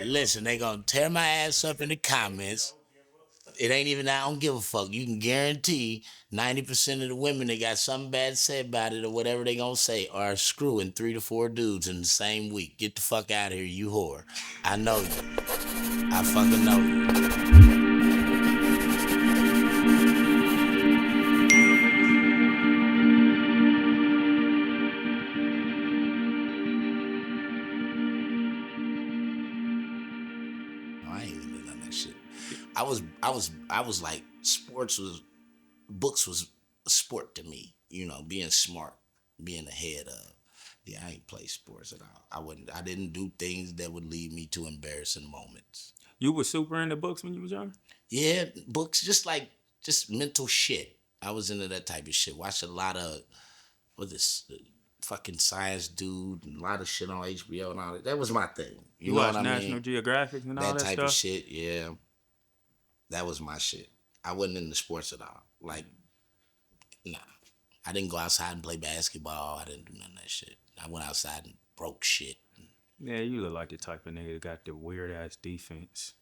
Listen, they gonna tear my ass up in the comments. It ain't even I don't give a fuck. You can guarantee 90% of the women that got something bad to say about it or whatever they gonna say are screwing 3 to 4 dudes in the same week. Get the fuck out of here, you whore. I know you. I fucking know you. No, I ain't even done none of that shit. I was like books was a sport to me. You know, being smart, being ahead of. Yeah, I ain't play sports at all. I didn't do things that would lead me to embarrassing moments. You were super into books when you was young? Yeah, books, just mental shit. I was into that type of shit. Watched a lot of fucking science dude and a lot of shit on HBO and all that. That was my thing. You know watched what I National mean? Geographic and all That that type stuff? of shit, yeah. That was my shit. I wasn't into sports at all. Like, nah. I didn't go outside and play basketball. I didn't do none of that shit. I went outside and broke shit. Yeah, you look like the type of nigga that got the weird ass defense.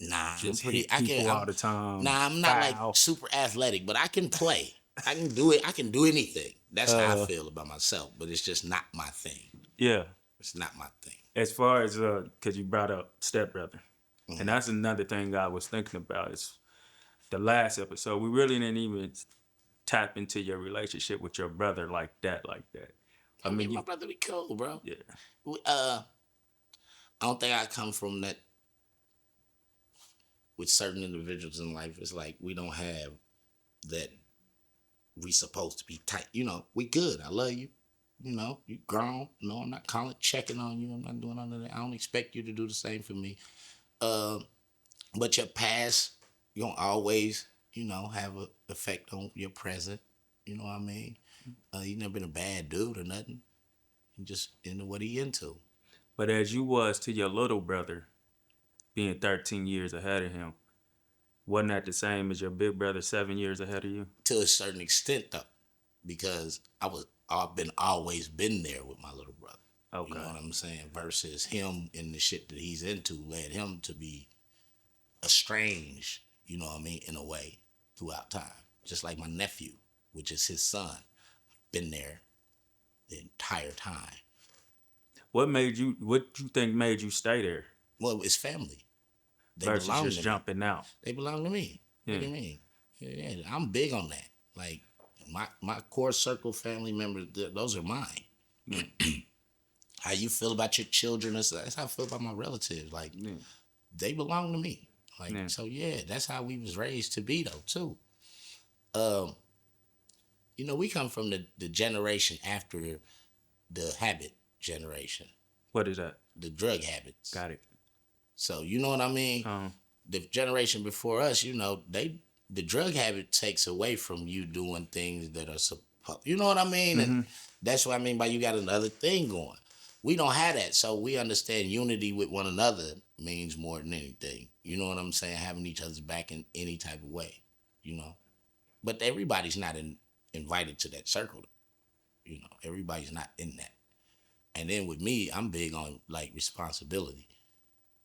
Nah, Just I'm pretty. hit people all the time. Nah, I'm not foul. like super athletic, but I can play. I can do it. I can do anything. That's how I feel about myself. But it's just not my thing. Yeah. It's not my thing. As far as because you brought up stepbrother, and that's another thing I was thinking about is the last episode. We really didn't even tap into your relationship with your brother like that. I mean, my brother be cool, bro. Yeah. I don't think I come from that with certain individuals in life. It's like we don't have that. We supposed to be tight. You know, we good. I love you. You know, you grown. No, I'm not checking on you. I'm not doing none of that. I don't expect you to do the same for me. But your past, you don't always, have an effect on your present. You know what I mean? You never been a bad dude or nothing. You just into what he into. But as you was to your little brother, being 13 years ahead of him, wasn't that the same as your big brother 7 years ahead of you? To a certain extent, though, because I've always been there with my little brother. Okay. You know what I'm saying? Versus him and the shit that he's into led him to be estranged, you know what I mean, in a way throughout time. Just like my nephew, which is his son, been there the entire time. What you think made you stay there? Well, it's family. They versus belong just to jumping me. Out. They belong to me. Yeah. What do you mean? Yeah, I'm big on that. Like my core circle family members, those are mine. How you feel about your children? That's how I feel about my relatives. Like they belong to me. Like so, yeah. That's how we was raised to be, though, too. We come from the generation after the habit generation. What is that? The drug habits. Got it. So you know what I mean? The generation before us, the drug habit takes away from you doing things that are supposed. You know what I mean? Mm-hmm. And that's what I mean by you got another thing going. We don't have that, so we understand unity with one another means more than anything. You know what I'm saying? Having each other's back in any type of way, But everybody's not invited to that circle. Everybody's not in that. And then with me, I'm big on like responsibility.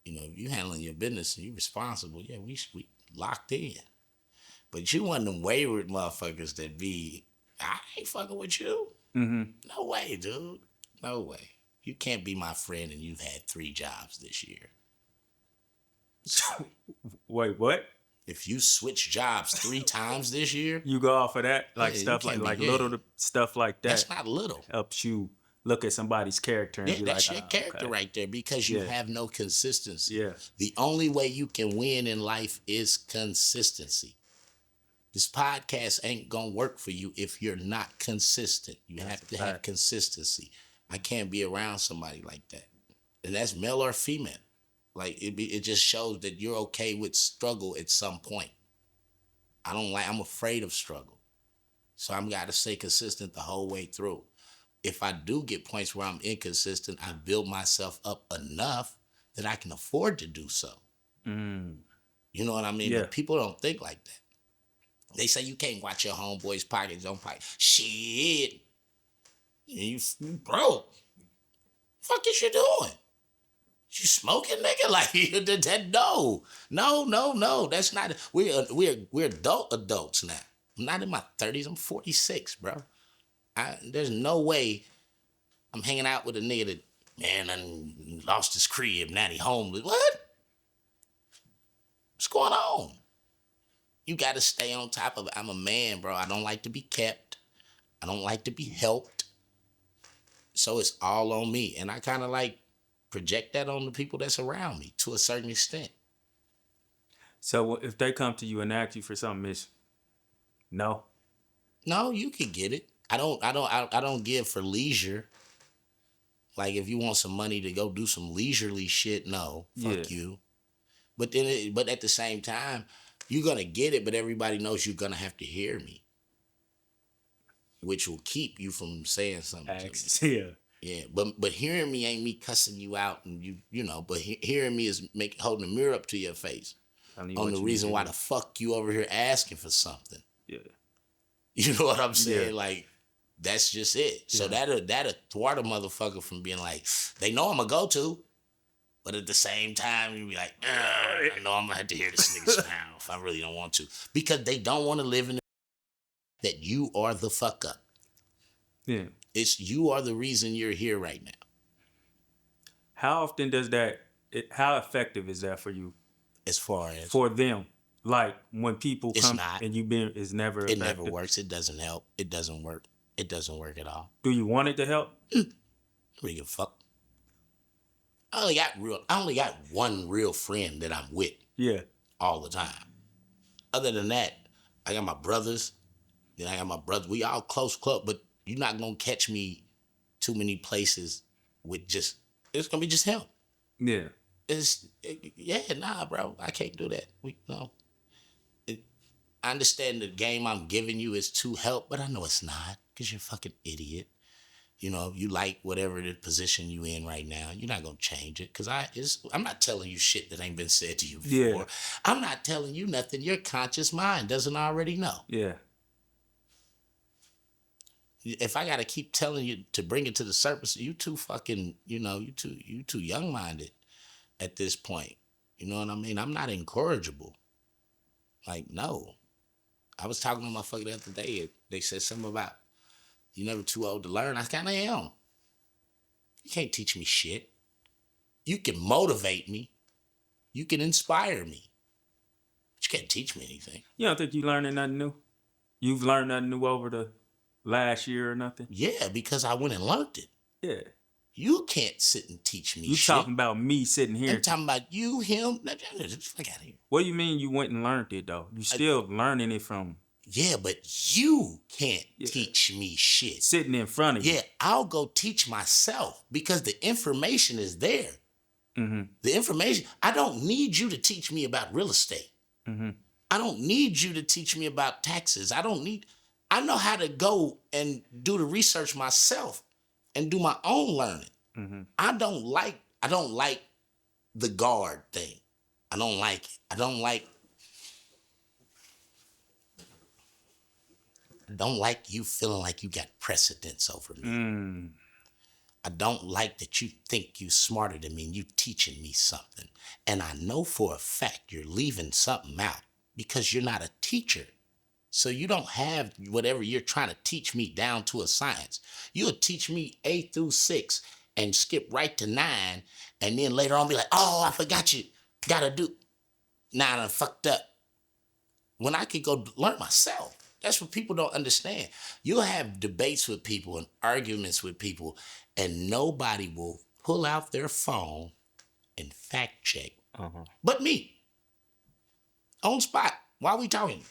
If you handling your business and you responsible, yeah, we locked in. But you one of them wayward motherfuckers that I ain't fucking with you. Mm-hmm. No way, dude. No way. You can't be my friend and you've had 3 jobs this year. Wait, what? If you switch jobs 3 times this year, you go off of that, like stuff like little stuff like that. That's not little. Helps you look at somebody's character and be that's like, your character right there because you have no consistency. Yeah. The only way you can win in life is consistency. This podcast ain't gonna work for you if you're not consistent. You have to have consistency. I can't be around somebody like that. And that's male or female. Like it just shows that you're okay with struggle at some point. I'm afraid of struggle. So I'm gotta stay consistent the whole way through. If I do get points where I'm inconsistent, I build myself up enough that I can afford to do so. You know what I mean? Yeah. But people don't think like that. They say you can't watch your homeboy's pockets, don't pocket. Shit. You broke. Fuck is you doing? You smoking, nigga? Like no. That's not. We're adults now. I'm not in my 30s. I'm 46, bro. There's no way I'm hanging out with a nigga that, man, I lost his crib. Now he homeless. What? What's going on? You got to stay on top of it. I'm a man, bro. I don't like to be kept. I don't like to be helped. So it's all on me. And I kind of like project that on the people that's around me to a certain extent. So if they come to you and ask you for something, it's no. No, you can get it. I don't give for leisure. Like if you want some money to go do some leisurely shit, no, fuck you. But but at the same time, you're gonna get it. But everybody knows you're gonna have to hear me, which will keep you from saying something to me. Yeah. But hearing me ain't me cussing you out, and you know. But hearing me is holding a mirror up to your face on the reason why the fuck you over here asking for something. Yeah. You know what I'm saying? Yeah. Like, that's just it. So that'll thwart a motherfucker from being like, they know I'm a go-to, but at the same time, you be like, I know I'm gonna have to hear this nigga smile if I really don't want to. Because they don't want to live in that you are the fuck up. Yeah. You are the reason you're here right now. How often does how effective is that for you? As far as? For them. Like when people come and it's never effective. It never works. It doesn't help. It doesn't work. It doesn't work at all. Do you want it to help? Really give a fuck. I only got one real friend that I'm with. Yeah. All the time. Other than that, I got my brothers. Then I got my brother. We all close club, but you're not gonna catch me too many places with it's gonna be just him. Yeah. Nah, bro. I can't do that. I understand the game I'm giving you is to help, but I know it's not, because you're a fucking idiot. You know, you like whatever the position you in right now. You're not going to change it, because I'm not telling you shit that ain't been said to you before. Yeah. I'm not telling you nothing your conscious mind doesn't already know. Yeah. If I got to keep telling you to bring it to the surface, you too fucking, you too young-minded at this point. You know what I mean? I'm not incorrigible. Like, no. I was talking to my motherfucker the other day. They said something about, you never too old to learn. I kind of am. You can't teach me shit. You can motivate me. You can inspire me. But you can't teach me anything. You don't think you learning nothing new? You've learned nothing new over the last year or nothing? Yeah, because I went and learned it. Yeah. You can't sit and teach me you shit. You talking about me sitting here. I'm talking about you, him. Fuck out of here. What do you mean you went and learned it, though? You still learning it from... Yeah, but you can't teach me shit. Sitting in front of you. Yeah, I'll go teach myself, because the information is there. Mm-hmm. The information... I don't need you to teach me about real estate. Mm-hmm. I don't need you to teach me about taxes. I know how to go and do the research myself and do my own learning. Mm-hmm. I don't like the guard thing. I don't like it. I don't like you feeling like you got precedence over me. I don't like that you think you smarter than me and you teaching me something. And I know for a fact you're leaving something out because you're not a teacher. So you don't have whatever you're trying to teach me down to a science. You'll teach me A through 6 and skip right to 9, and then later on be like, oh, I forgot you gotta do. Now I done fucked up. When I could go learn myself. That's what people don't understand. You'll have debates with people and arguments with people, and nobody will pull out their phone and fact check. But me. On spot. While we talking.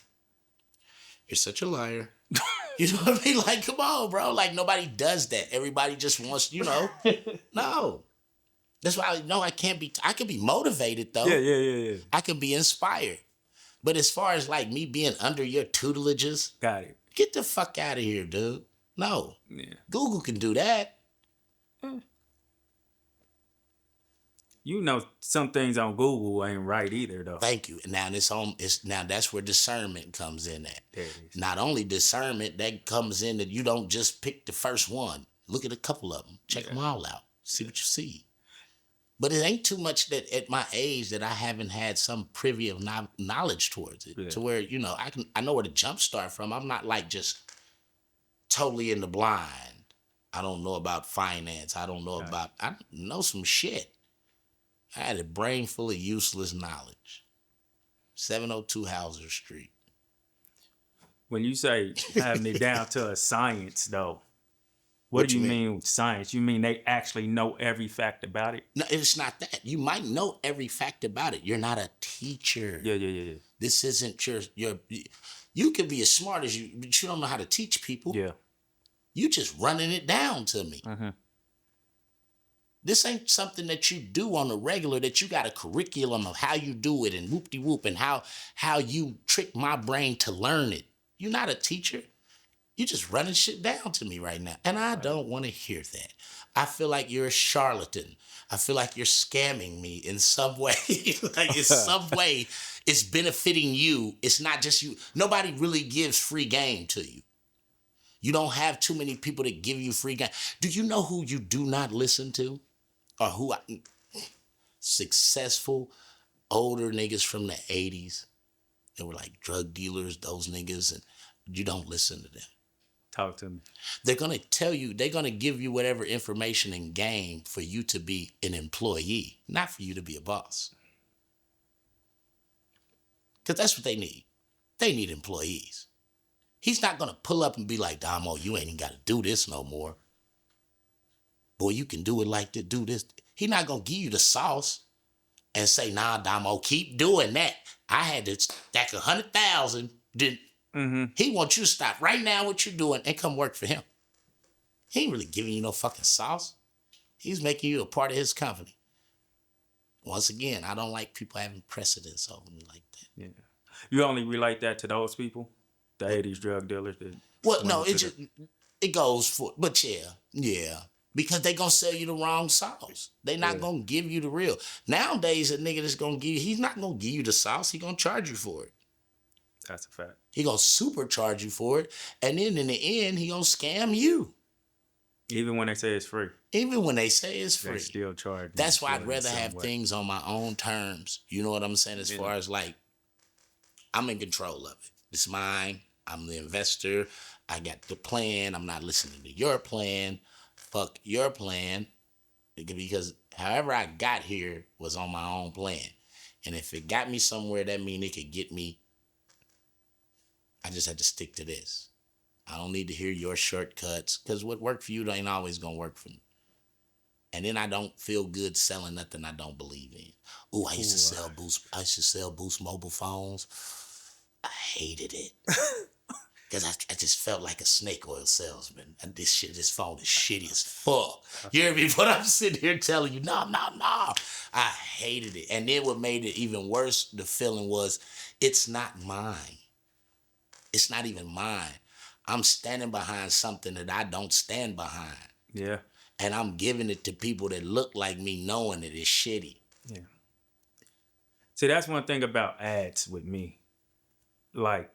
You're such a liar. You know what I mean? Like, come on, bro. Like, nobody does that. Everybody just wants, No. That's why I know I can be motivated, though. Yeah. I can be inspired. But as far as, like, me being under your tutelages. Got it. Get the fuck out of here, dude. No. Yeah. Google can do that. You know, some things on Google ain't right either, though. Thank you. Now now that's where discernment comes in at. Not only discernment, that comes in that you don't just pick the first one. Look at a couple of them. Check them all out. See what you see. But it ain't too much that at my age that I haven't had some privy of knowledge towards it. Yeah. To where, I know where to jump start from. I'm not like just totally in the blind. I don't know about finance. I know some shit. I had a brain full of useless knowledge. 702 Hauser Street. When you say having it down to a science, though, what do you mean with science? You mean they actually know every fact about it? No, it's not that. You might know every fact about it. You're not a teacher. Yeah. This isn't you could be as smart as you, but you don't know how to teach people. Yeah. You just running it down to me. Mm-hmm. This ain't something that you do on the regular, that you got a curriculum of how you do it and whoop-de-whoop and how you trick my brain to learn it. You're not a teacher. You're just running shit down to me right now. And I don't want to hear that. I feel like you're a charlatan. I feel like you're scamming me in some way. Like in some way, it's benefiting you. It's not just you. Nobody really gives free game to you. You don't have too many people that give you free game. Do you know who you do not listen to? Or successful older niggas from the 80s. They were like drug dealers, those niggas, and you don't listen to them. Talk to me. They're going to tell you, they're going to give you whatever information and game for you to be an employee, not for you to be a boss. Because that's what they need. They need employees. He's not going to pull up and be like, Damo, you ain't even got to do this no more. Boy, you can do it like to do this. He's not going to give you the sauce and say, nah, Damo, keep doing that. I had to stack 100,000. He wants you to stop right now what you're doing and come work for him. He ain't really giving you no fucking sauce. He's making you a part of his company. Once again, I don't like people having precedence over me like that. Yeah. You only relate that to those people? The 80s drug dealers? Well, no, it goes for, but yeah. Because they gonna sell you the wrong sauce. They not gonna give you the real. Nowadays, a nigga that's gonna give you, he's not gonna give you the sauce. He gonna charge you for it. That's a fact. He gonna supercharge you for it. And then in the end, he gonna scam you. Even when they say it's free. Even when they say it's free. They still charge. That's why I'd rather have things on my own terms. You know what I'm saying? As far as like, I'm in control of it. It's mine. I'm the investor. I got the plan. I'm not listening to your plan. Fuck your plan. Because however I got here was on my own plan. And if it got me somewhere, that mean it could get me. I just had to stick to this. I don't need to hear your shortcuts. Because what worked for you ain't always going to work for me. And then I don't feel good selling nothing I don't believe in. Ooh, I used to sell Boost mobile phones. I hated it. Because I just felt like a snake oil salesman. And this phone is shitty as fuck. You hear me? But I'm sitting here telling you, no. I hated it. And then what made it even worse, the feeling was, it's not mine. It's not even mine. I'm standing behind something that I don't stand behind. Yeah. And I'm giving it to people that look like me knowing it is shitty. Yeah. See, that's one thing about ads with me. Like,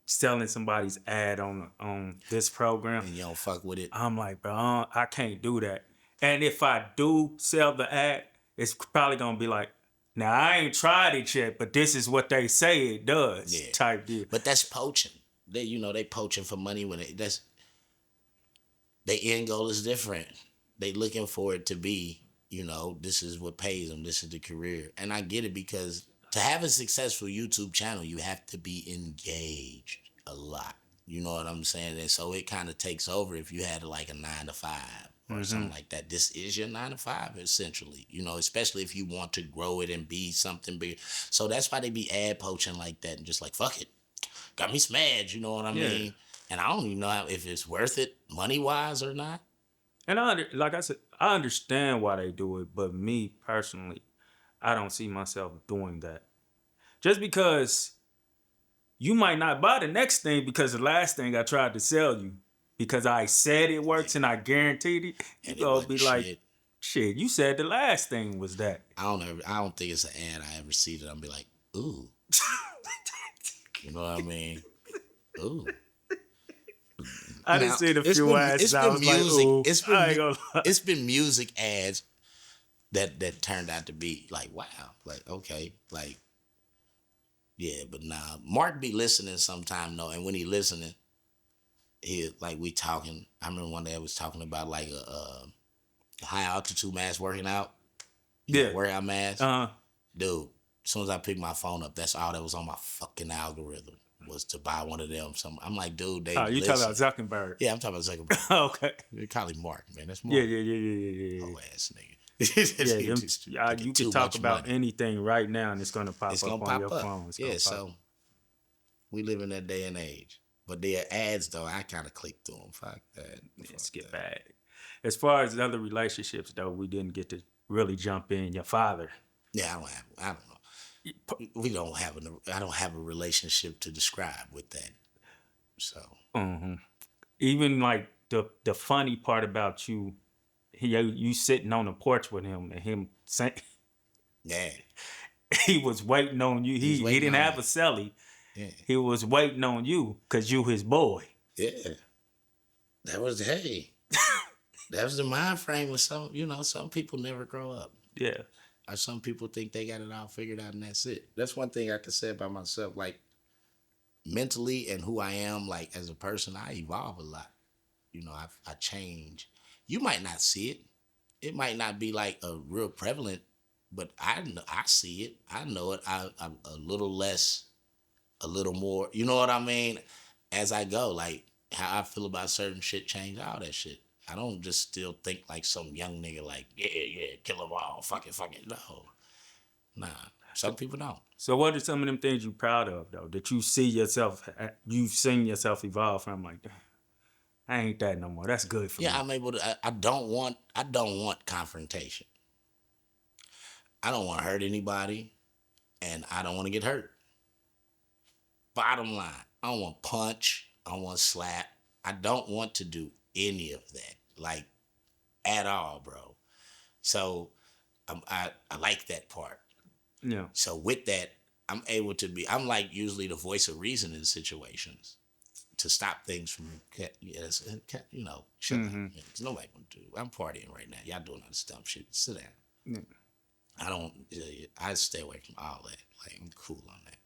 selling somebody's ad on this program. And you don't fuck with it. I'm like, bro, I can't do that. And if I do sell the ad, it's probably going to be like, now, I ain't tried it yet, but this is what they say it does, type deal. But that's poaching. They poaching for money when their end goal is different. They looking for it to be, this is what pays them. This is the career. And I get it, because to have a successful YouTube channel, you have to be engaged a lot. You know what I'm saying? And so it kind of takes over if you had like a 9-to-5 or something like that. This is your 9-to-5 essentially, especially if you want to grow it and be something bigger. So that's why they be ad poaching like that and just like, fuck it. Got me some ads, you know what I mean? And I don't even know if it's worth it money-wise or not. And like I said, I understand why they do it, but me personally, I don't see myself doing that. Just because you might not buy the next thing because the last thing I tried to sell you, because I said it works and I guaranteed it, you gonna be like, shit, you said the last thing was that. I don't think it's an ad I ever see that I'm be like, ooh. You know what I mean? Ooh. I didn't see the few ads. I was like, ooh, it's been music ads that turned out to be like, wow, like, okay, like, yeah, but nah. Mark be listening sometime though, and when he listening, he like we talking. I remember one day I was talking about like a high altitude mask working out. You know, workout mask. Dude, as soon as I picked my phone up, that's all that was on my fucking algorithm was to buy one of them. I'm like, dude, they you talking about Zuckerberg? Yeah, I'm talking about Zuckerberg. Okay. They call him Mark, man. That's Mark. Yeah. Oh ass nigga. You can talk about anything right now, and it's gonna pop it's up gonna on pop your up. phone. So we live in that day and age. But their ads though, I kind of clicked through them. Fuck that. Skip bad. As far as other relationships though, we didn't get to really jump in. Your father. Yeah, I don't know. We don't have I don't have a relationship to describe with that. So. Even like the funny part about you. You sitting on the porch with him and him saying, yeah, he was waiting on you. He didn't have a celly. Yeah. He was waiting on you because you his boy. Yeah. That was the mind frame with some people never grow up. Yeah. Or some people think they got it all figured out and that's it. That's one thing I can say about myself. Like mentally and who I am, like as a person, I evolve a lot. I change. You might not see it. It might not be like a real prevalent, but I see it. I know it. I'm a little less, a little more. You know what I mean? As I go, like how I feel about certain shit change, all that shit. I don't just still think like some young nigga like, yeah, kill them all, fuck it. No. Nah, some people don't. So what are some of them things you proud of though, that you've seen yourself evolve from? Like, I ain't that no more. That's good for me. Yeah, I'm able to. I don't want confrontation. I don't want to hurt anybody, and I don't want to get hurt. Bottom line, I don't want to punch. I don't want to slap. I don't want to do any of that, like at all, bro. So I like that part. Yeah. So with that, I'm able to be. I'm like usually the voice of reason in situations. To stop things from, shut up. Nobody gonna do. I'm partying right now. Y'all doing other dumb shit. Sit down. Yeah. I stay away from all that. Like I'm cool on that.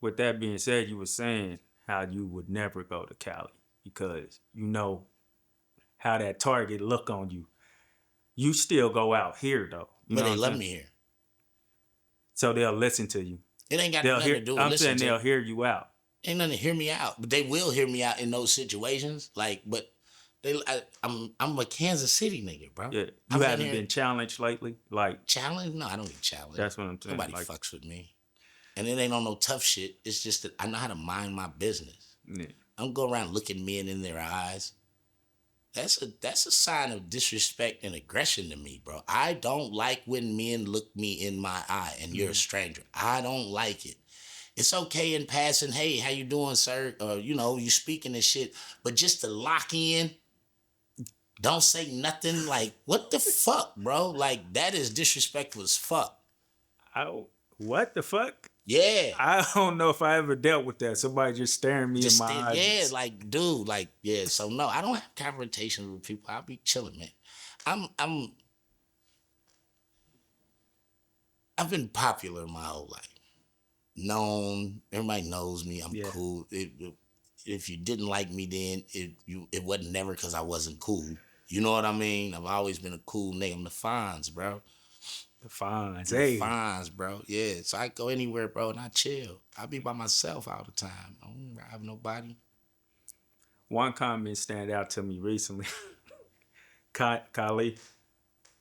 With that being said, you were saying how you would never go to Cali because you know how that target look on you. You still go out here though. But they love me here. So they'll listen to you. It ain't got nothing to do with I'm saying they'll hear you out. Ain't nothing to hear me out, but they will hear me out in those situations. Like, but I'm a Kansas City nigga, bro. Yeah, you haven't been challenged lately. Like challenged? No, I don't get challenged. That's what I'm saying. Nobody fucks with me, and it ain't on no tough shit. It's just that I know how to mind my business. Yeah. I'm going around looking men in their eyes. That's a sign of disrespect and aggression to me, bro. I don't like when men look me in my eye and you're a stranger. I don't like it. It's okay in passing, hey, how you doing, sir? You speaking and shit. But just to lock in, don't say nothing. Like, what the fuck, bro? Like, that is disrespectful as fuck. What the fuck? Yeah. I don't know if I ever dealt with that. Somebody just staring me in my eyes. Yeah, like, dude, like, yeah. So, no, I don't have confrontations with people. I'll be chilling, man. I've been popular my whole life. Known, everybody knows me. I'm cool. If you didn't like me then, it wasn't never because I wasn't cool. You know what I mean? I've always been a cool nigga. I'm the Fonz, bro. The Fonz, The Fonz, bro. Yeah, so I go anywhere, bro, and I chill. I be by myself all the time. I don't have nobody. One comment stand out to me recently. Kali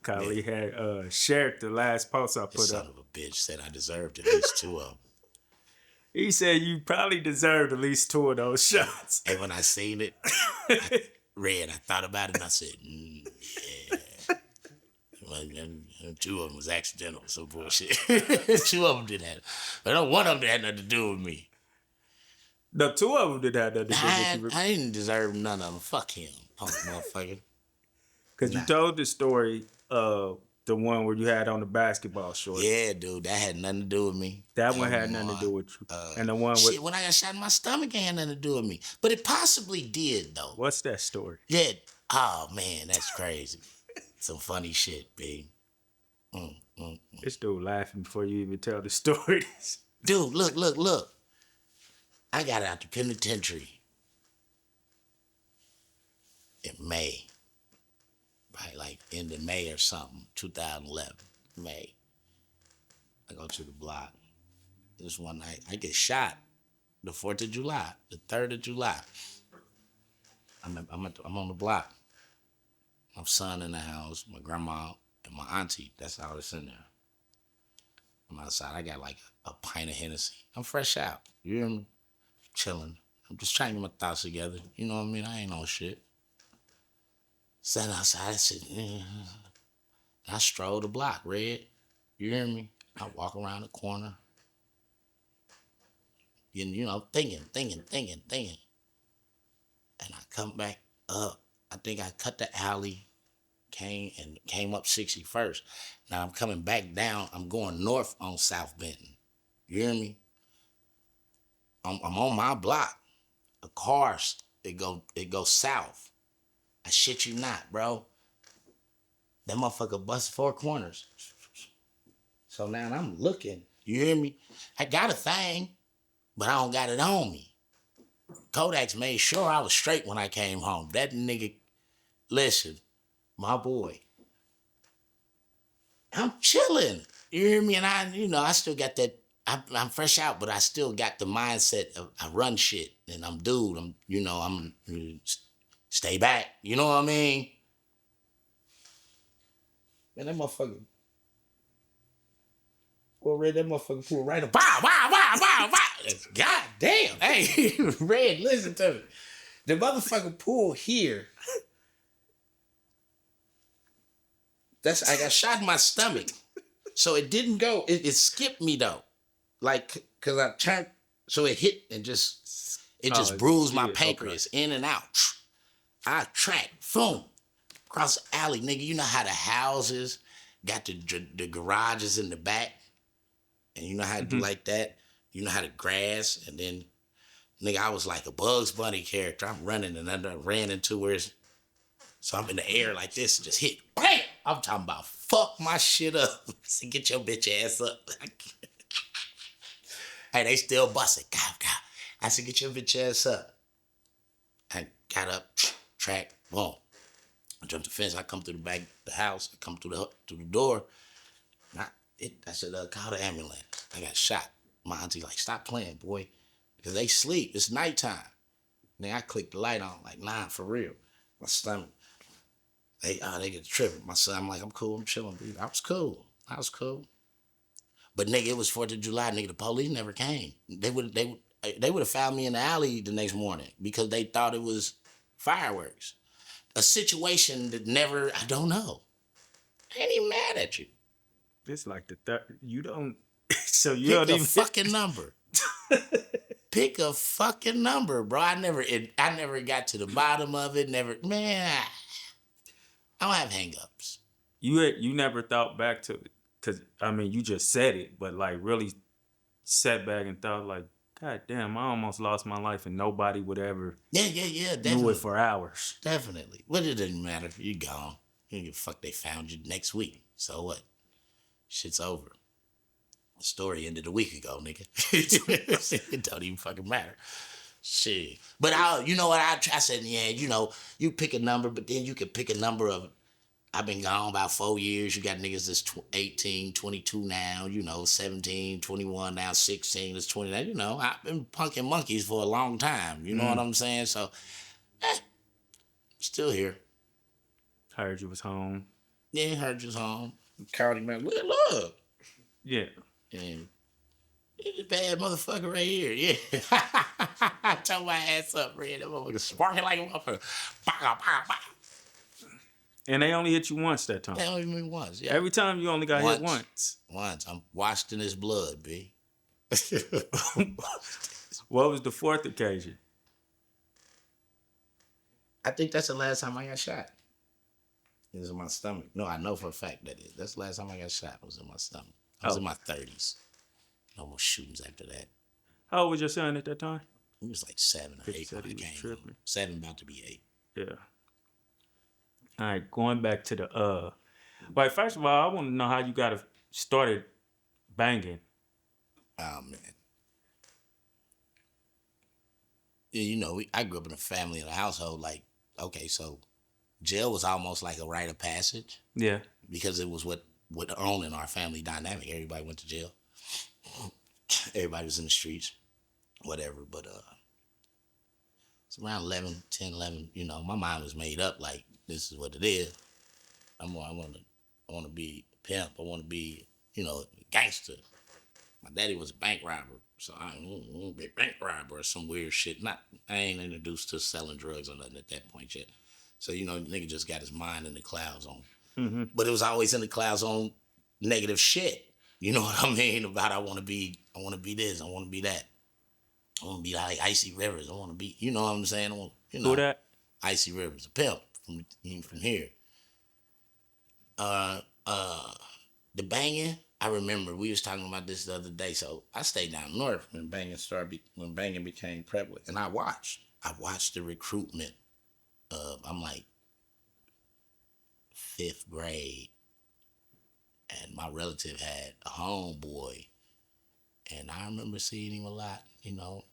had shared the last post I put up. Son of a bitch said I deserved at least 2 of them. He said you probably deserved at least 2 of those shots. And when I seen it, I thought about it and I said, yeah. Well, 2 of them was accidental, some bullshit. 2 of them did that. But one of them had nothing to do with me. The 2 of them did have nothing to do with you. I didn't deserve none of them. Fuck him, punk motherfucker. Because you told the story of the one where you had on the basketball shorts. Yeah, dude, that had nothing to do with me. That one had nothing to do with you. And the one with... Shit, when I got shot in my stomach, it had nothing to do with me. But it possibly did, though. What's that story? Yeah. Oh, man, that's crazy. Some funny shit, babe. This dude laughing before you even tell the story. Dude, look. I got out the penitentiary in May. Probably like end of May or something, 2011, May. I go to the block. This one night, I get shot the 4th of July, the 3rd of July. I'm on the block. My son in the house, my grandma, and my auntie. That's all that's in there. I'm outside. I got like a pint of Hennessy. I'm fresh out. You hear me? Chilling. I'm just trying to get my thoughts together. You know what I mean? I ain't on shit. Sat outside. I said, I stroll the block, Red. You hear me? I walk around the corner. You know, thinking. And I come back up. I think I cut the alley, came up 61st. Now I'm coming back down. I'm going north on South Benton. You hear me? I'm on my block. The cars, it go south. I shit you not, bro. That motherfucker bust 4 corners. So now I'm looking. You hear me? I got a thing, but I don't got it on me. Kodak's made sure I was straight when I came home. That nigga, listen, my boy, I'm chilling. You hear me? And I still got that. I'm fresh out, but I still got the mindset of I run shit and I'm dude. I'm stay back. You know what I mean? Man, that motherfucker. Well, Red, that motherfucker pulled right up. Wow. God damn. Hey, Red, listen to me. The motherfucker pulled here. I got shot in my stomach. So it didn't go. It skipped me though. Like, cause I turned, so it hit and just bruised my pancreas in and out. I tracked, boom, across the alley, nigga. You know how the houses got the garages in the back, and you know how to do like that. You know how to grass, and then, nigga, I was like a Bugs Bunny character. I'm running and I ran into so I'm in the air like this and just hit. Bam! I'm talking about fuck my shit up. So get your bitch ass up. Hey, they still busting. I said, get your bitch ass up. I got up, track, boom. I jumped the fence. I come through the back of the house. I come through the door. I said, call the ambulance. I got shot. My auntie like, stop playing, boy. Because they sleep. It's nighttime. Then I clicked the light on, like, nah, for real. My stomach. They get tripping. My son, I'm like, I'm cool. I'm chilling, dude. I was cool. But nigga, it was 4th of July, nigga. The police never came. They would have found me in the alley the next morning because they thought it was fireworks. A situation that never, I don't know. I ain't even mad at you. It's like the third. You don't. So you Pick don't even fucking number. Pick a fucking number, bro. I never got to the bottom of it. Never, man. I don't have hangups. You never thought back to it, because I mean you just said it, but like really sat back and thought like, God damn, I almost lost my life and nobody would ever Definitely. knew it for hours. Definitely. What it didn't matter. You gone. You don't give a fuck. They found you next week. So what? Shit's over. The story ended a week ago, nigga. It don't even fucking matter. Shit. But you know what? I said, yeah, you pick a number, but then you can pick a number of, I've been gone about 4 years. You got niggas that's 18, 22 now, 17, 21 now, 16, that's 20 now. I've been punking monkeys for a long time. You know what I'm saying? So, still here. Heard you was home. Yeah, heard you was home. County man, look. Yeah. And it's a bad motherfucker right here. Yeah. Tell my ass up, Red. That motherfucker sparking like a motherfucker. Bah. And they only hit you once that time. They only hit me once, yeah. Every time you only got hit once. Once. I'm washed in his blood, B. What was the fourth occasion? I think that's the last time I got shot. It was in my stomach. No, I know for a fact that is. That's the last time I got shot. It was in my stomach. I was in my 30s. No more shootings after that. How old was your son at that time? He was like 7 or 8 when I came home. 7, about to be 8. Yeah. All right, going back to the Well, first of all, I want to know how you got started banging. Oh man. Yeah, I grew up in a family and a household. Like, okay, so jail was almost like a rite of passage Yeah. because it was what owned in our family dynamic. Everybody went to jail. Everybody was in the streets, whatever. But it's around 11, 10, 11. My mind was made up. Like, this is what it is. I want to be a pimp. I want to be, a gangster. My daddy was a bank robber, so I want to be a bank robber or some weird shit. I ain't introduced to selling drugs or nothing at that point yet. So, nigga just got his mind in the clouds on. Mm-hmm. But it was always in the clouds on negative shit. You know what I mean? About I want to be this, I want to be that. I want to be like Icy Rivers. I want to be, you know what I'm saying? Who that? Icy Rivers, a pimp from here. The banging, I remember we was talking about this the other day. So I stayed down north when banging became prevalent, and I watched the recruitment of, I'm like 5th grade, and my relative had a homeboy, and I remember seeing him a lot.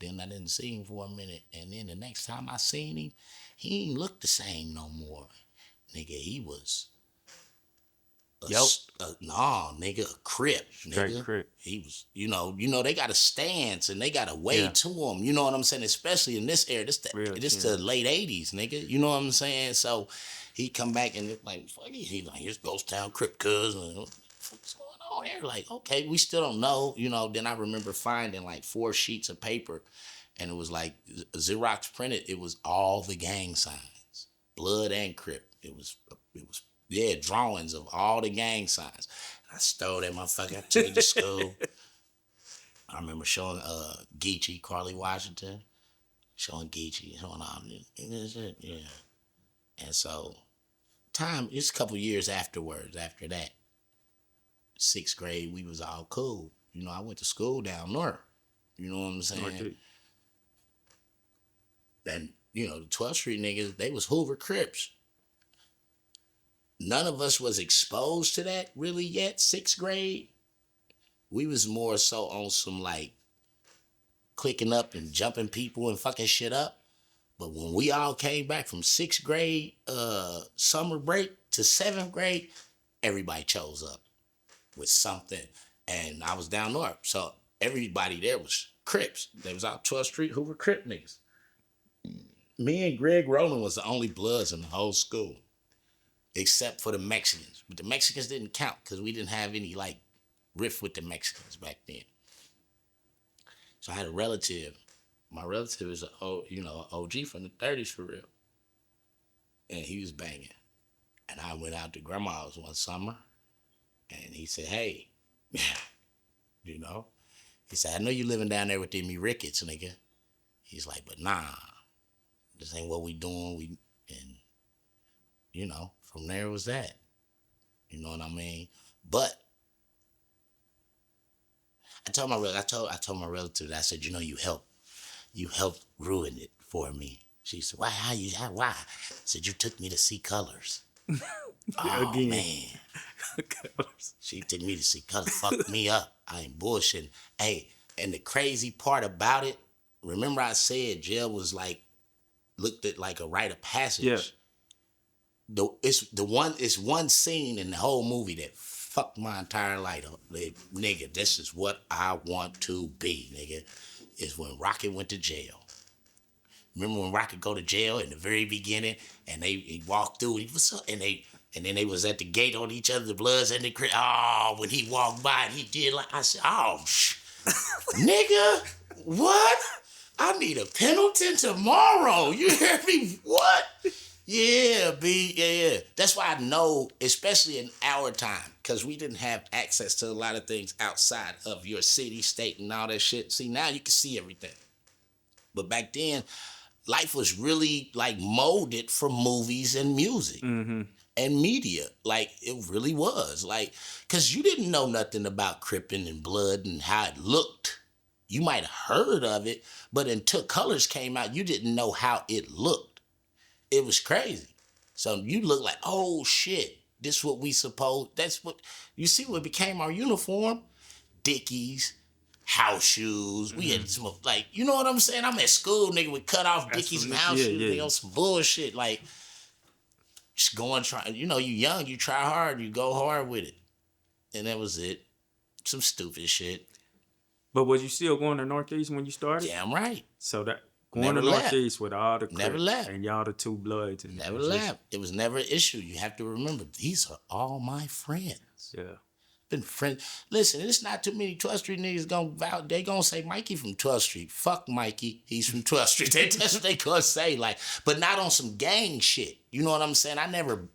Then I didn't see him for a minute, and then the next time I seen him, he ain't look the same no more. Nigga, he was nigga, a Crip, nigga. Straight Crip. He was, they got a stance and they got a way to him. You know what I'm saying? Especially in this era, this the late 80s, nigga. You know what I'm saying? So he come back and like, fuck it. He's like, here's Ghost Town Crip cuz. What's going on here? Like, okay, we still don't know. Then I remember finding like 4 sheets of paper, and it was like Xerox printed. It was all the gang signs, Blood and Crip. It was drawings of all the gang signs. I stole that motherfucker. I took it to school. I remember showing Geechee, Carly Washington, showing all this. Yeah. And so, it's a couple years afterwards, after that, 6th grade, we was all cool. I went to school down north. You know what I'm saying? And, the 12th Street niggas, they was Hoover Crips. None of us was exposed to that really yet, 6th grade. We was more so on some like clicking up and jumping people and fucking shit up. But when we all came back from 6th grade summer break to 7th grade, everybody chose up with something. And I was down north. So everybody there was Crips. They was out 12th Street Hoover Crip niggas. Me and Greg Rowland was the only Bloods in the whole school, except for the Mexicans. But the Mexicans didn't count because we didn't have any like riff with the Mexicans back then. So I had a relative. My relative is an OG from the 30s for real. And he was banging. And I went out to grandma's one summer, and he said, hey, he said, I know you living down there with them Ricketts, nigga. He's like, but nah, this ain't what we doing. From there was that. You know what I mean? But I told my relative that I said, you helped ruin it for me. She said, why? Why? I said, you took me to see colors. Oh Again. Man. She took me to see colors. Fucked me up. I ain't bullshitting. Hey, and the crazy part about it, remember I said jail was like, looked at like a rite of passage. Yeah. It's one scene in the whole movie that fucked my entire life up. Nigga, this is what I want to be, nigga. Is when Rocket went to jail. Remember when Rocket go to jail in the very beginning, and he walked through, and then they was at the gate on each other, the Bloods and the Crips. Oh, when he walked by, and he did like, I said, oh, nigga, what? I need a Pendleton tomorrow. You hear me? What? Yeah, B, yeah. That's why I know, especially in our time, because we didn't have access to a lot of things outside of your city, state, and all that shit. See, now you can see everything. But back then, life was really like molded from movies and music and media. Like, it really was. Like, because you didn't know nothing about Crippin' and Blood and how it looked. You might have heard of it, but until Colors came out, you didn't know how it looked. It was crazy. So you look like, oh shit, This what we supposed. That's what you see. What became our uniform? Dickies, house shoes. We had some like, you know what I'm saying? I'm at school, nigga, with cut off Dickies and house shoes, nigga, on some bullshit. Like, just going try. You know, you young, you try hard, you go hard with it, and that was it. Some stupid shit. But was you still going to Northeast when you started? Damn right. So that going Never to left. Northeast with all the Never Crips left. and y'all the two Bloods. And Never left. It was never an issue. You have to remember, these are all my friends. Yeah. Been friends. Listen, it's not too many 12th Street niggas gonna vouch. They gonna say Mikey from 12th Street. Fuck Mikey. He's from 12th Street. That's what they gonna say. Like, but not on some gang shit. You know what I'm saying? I never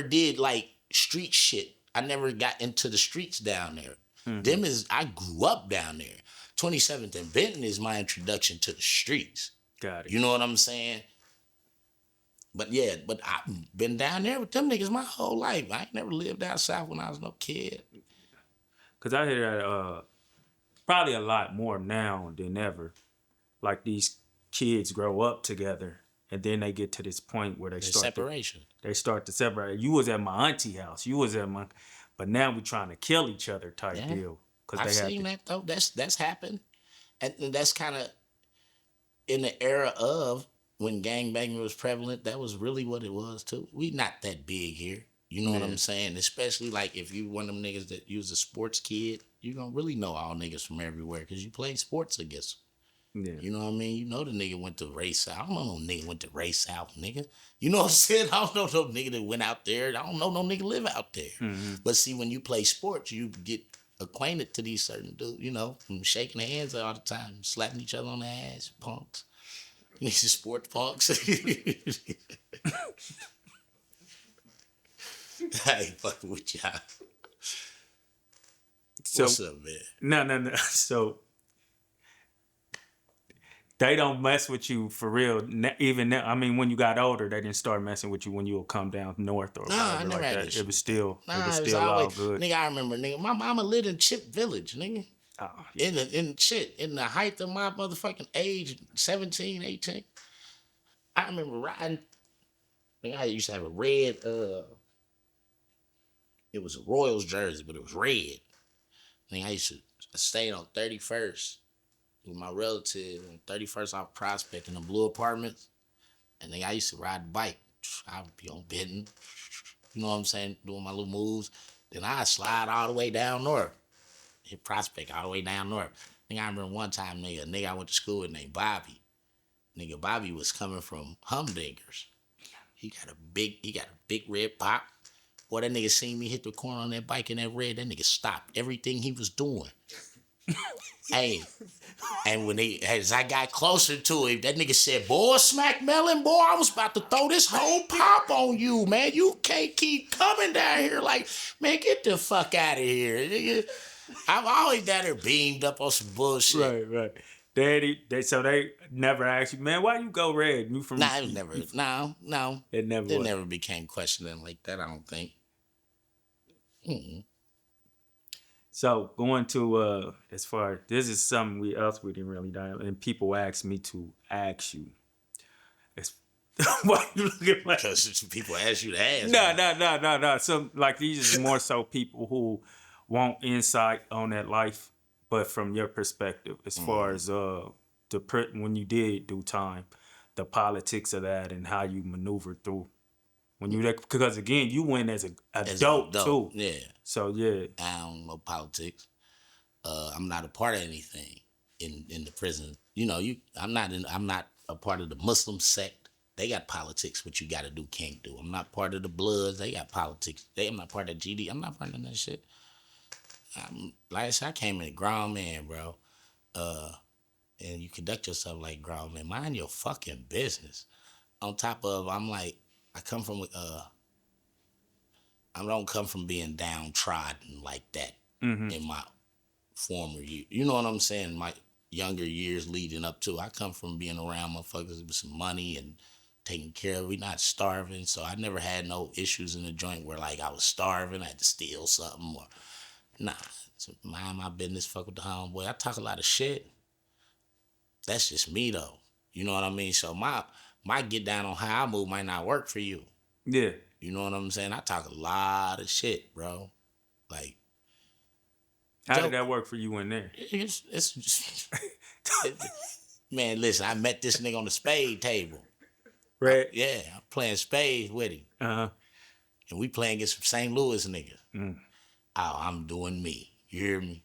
did like street shit. I never got into the streets down there. I grew up down there. 27th and Benton is my introduction to the streets. Got it. You know what I'm saying? But I've been down there with them niggas my whole life. I ain't never lived down south when I was no kid. Because I hear that probably a lot more now than ever. Like these kids grow up together and then they get to this point where they start to separate. You was at my auntie house. You was at my... But now we trying to kill each other type deal. I've seen that though. That's happened. And that's kind of in the era of when gangbanging was prevalent. That was really what it was too. We not that big here. You know what I'm saying? Especially like if you one of them niggas that you was a sports kid, you don't really know all niggas from everywhere because you play sports against them. Yeah. You know what I mean? You know the nigga went to race out. I don't know no nigga went to race out, nigga. You know what I'm saying? I don't know no nigga that went out there. I don't know no nigga live out there. Mm-hmm. But see, when you play sports, you get acquainted to these certain dudes, you know, from shaking hands all the time, slapping each other on the ass, punks. These are sports punks. I ain't fucking with y'all. So, what's up, man? No. So they don't mess with you for real. Even now, I mean, when you got older, they didn't start messing with you when you would come down north or I never like had that. This. It was still always, all good. Nigga, I remember, nigga, my mama lived in Chip Village, nigga. Oh, yeah. In the height of my motherfucking age, 17, 18. I remember riding. Nigga, I used to have a red, it was a Royals jersey, but it was red. Nigga, I used to stay on 31st. With my relative on 31st off Prospect in the blue apartments. And then I used to ride the bike. I would be on Benton. You know what I'm saying? Doing my little moves. Then I'd slide all the way down north. Hit Prospect all the way down north. Nigga, I remember one time, nigga I went to school with named Bobby. Nigga, Bobby was coming from Humdingers. He got a big red pop. Boy, that nigga seen me hit the corner on that bike in that red. That nigga stopped everything he was doing. Hey, and as I got closer to him, that nigga said, boy, McMillian, boy, I was about to throw this whole pop on you, man. You can't keep coming down here like, man, get the fuck out of here. Nigga. I'm always down there beamed up on some bullshit. Right. So they never asked you, man, why you go red? You from... Nah, it never, no. It never became questioning like that, I don't think. Mm-mm. So going to as far this is something we didn't really dial, and people ask me to ask you. Why you looking like? Because people ask you to ask. No. So like these is more so people who want insight on that life, but from your perspective, as far as when you did do time, the politics of that and how you maneuvered through. When you because again you went as an adult too. Yeah. So yeah. I don't know politics. I'm not a part of anything in the prison. You know, I'm not a part of the Muslim sect. They got politics, what you gotta do, can't do. I'm not part of the Bloods, they got politics. I'm not part of GD, I'm not part of that shit. Like I said, I came in a grown man, bro. And you conduct yourself like grown man. Mind your fucking business. On top of, I'm like, I don't come from being downtrodden like that in my former years. You know what I'm saying? My younger years leading up to. I come from being around motherfuckers with some money and taking care of. We not starving, so I never had no issues in the joint where like I was starving, I had to steal something or nah. So mind my business, fuck with the homeboy. I talk a lot of shit. That's just me though. You know what I mean? So my get down on how I move might not work for you. Yeah. You know what I'm saying? I talk a lot of shit, bro. Like, how did that work for you in there? it's just, man, listen, I met this nigga on the spade table. Right. Yeah, I'm playing spades with him. Uh-huh. And we playing against some St. Louis niggas. Mm. Oh, I'm doing me. You hear me?